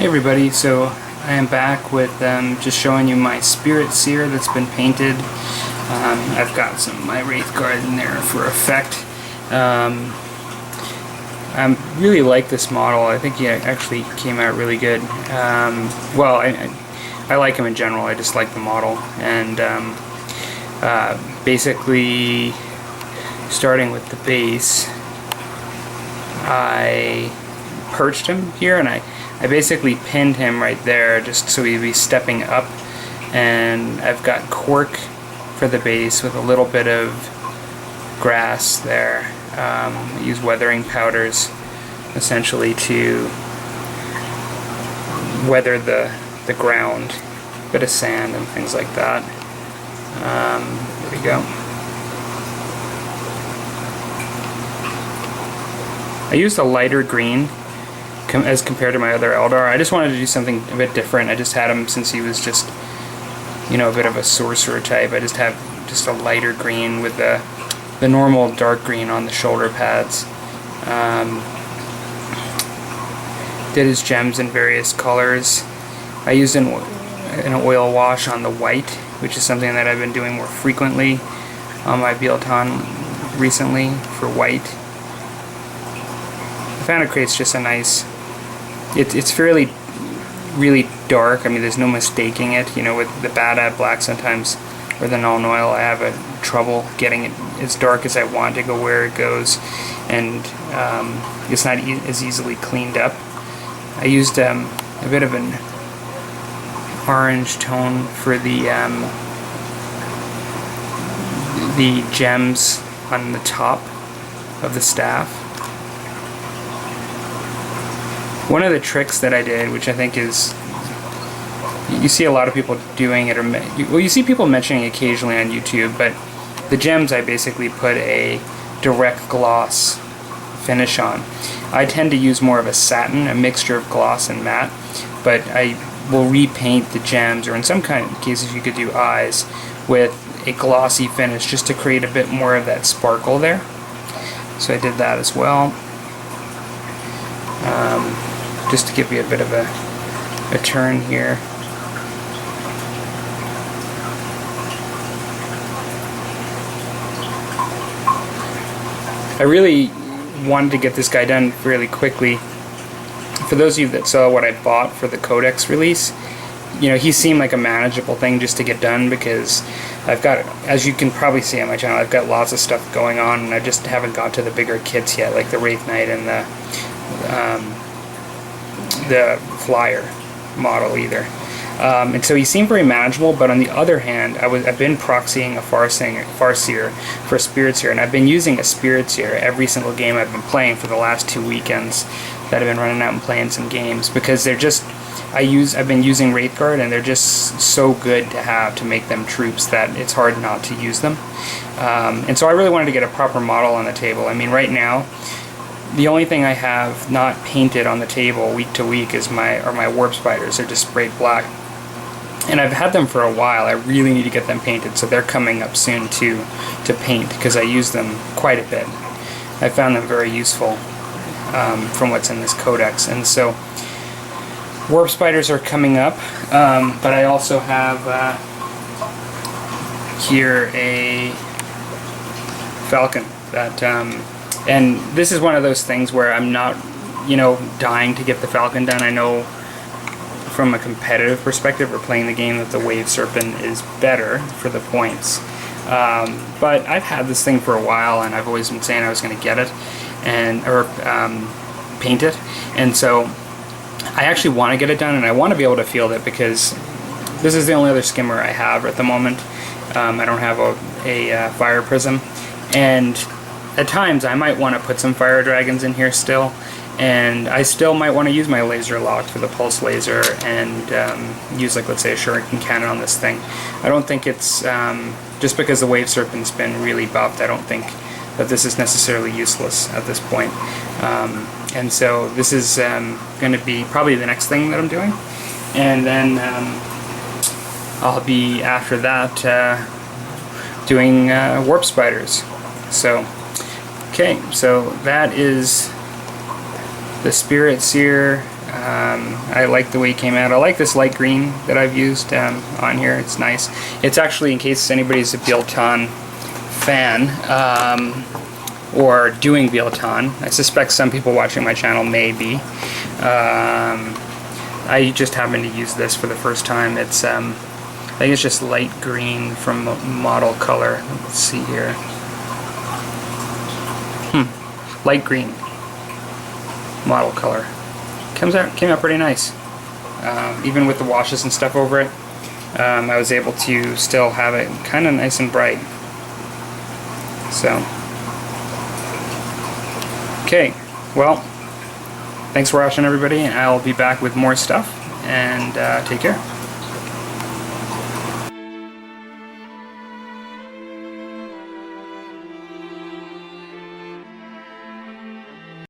Hey everybody, so I am back with just showing you my Spiritseer that's been painted. I've got some of my Wraith Guard in there for effect. I really like this model. I think he actually came out really good. Well, I like him in general, I just like the model. And basically, starting with the base, I perched him here and I basically pinned him right there just so he'd be stepping up, and I've got cork for the base with a little bit of grass there. I use weathering powders essentially to weather the ground, a bit of sand and things like that. There we go. I used a lighter green as compared to my other Eldar. I just wanted to do something a bit different. I just had him, since he was just, you know, a bit of a sorcerer type, I just have just a lighter green with the normal dark green on the shoulder pads. Did his gems in various colors. I used an oil wash on the white, which is something that I've been doing more frequently on my Bielton recently for white. I found it creates just a nice, it's fairly really dark. I mean, there's no mistaking it. You know, with the Bad Black sometimes, or the Null Oil, I have trouble getting it as dark as I want to go where it goes, and it's not as easily cleaned up. I used a bit of an orange tone for the gems on the top of the staff. One of the tricks that I did, which I think is, you see a lot of people doing it, or well, you see people mentioning occasionally on YouTube, but the gems I basically put a direct gloss finish on. I tend to use more of a satin, a mixture of gloss and matte, but I will repaint the gems, or in some kind of cases you could do eyes, with a glossy finish just to create a bit more of that sparkle there. So I did that as well. Just to give you a bit of a turn here. I really wanted to get this guy done fairly quickly. For those of you that saw what I bought for the Codex release, you know, he seemed like a manageable thing just to get done, because I've got, as you can probably see on my channel, I've got lots of stuff going on, and I just haven't got to the bigger kits yet, like the Wraith Knight and the Flyer model either. And so he seemed very manageable, but on the other hand, I've been proxying a Farseer for a Spiritseer, and I've been using a Spiritseer every single game I've been playing for the last 2 weekends that I've been running out and playing some games, because they're just, I've been using Wraith Guard, and they're just so good to have to make them troops that it's hard not to use them. And so I really wanted to get a proper model on the table. I mean, right now, the only thing I have not painted on the table week to week is my warp spiders. They're just sprayed black, and I've had them for a while. I really need to get them painted, so they're coming up soon to paint, because I use them quite a bit. I found them very useful from what's in this codex, and so warp spiders are coming up. But I also have here a falcon that. And this is one of those things where I'm not, you know, dying to get the Falcon done. I know from a competitive perspective, or playing the game, that the Wave Serpent is better for the points. But I've had this thing for a while, and I've always been saying I was going to get it, or paint it. And so I actually want to get it done, and I want to be able to field it, because this is the only other skimmer I have at the moment. I don't have a fire prism, and at times I might want to put some fire dragons in here still, and I still might want to use my laser lock for the pulse laser, and use, like, let's say a shuriken cannon on this thing. I don't think it's, just because the Wave Serpent's been really buffed, I don't think that this is necessarily useless at this point. And so this is going to be probably the next thing that I'm doing, and then I'll be, after that, doing warp spiders. So okay, so that is the Spiritseer I like the way it came out. I like this light green that I've used on here. It's nice. It's actually, in case anybody's a Bilton fan or doing Bilton, I suspect some people watching my channel may be. I just happened to use this for the first time. It's I think it's just light green from Model Color. Let's see here. Light green. Model Color. Came out pretty nice. Even with the washes and stuff over it, I was able to still have it kind of nice and bright. So, okay, well, thanks for watching, everybody, and I'll be back with more stuff, and take care.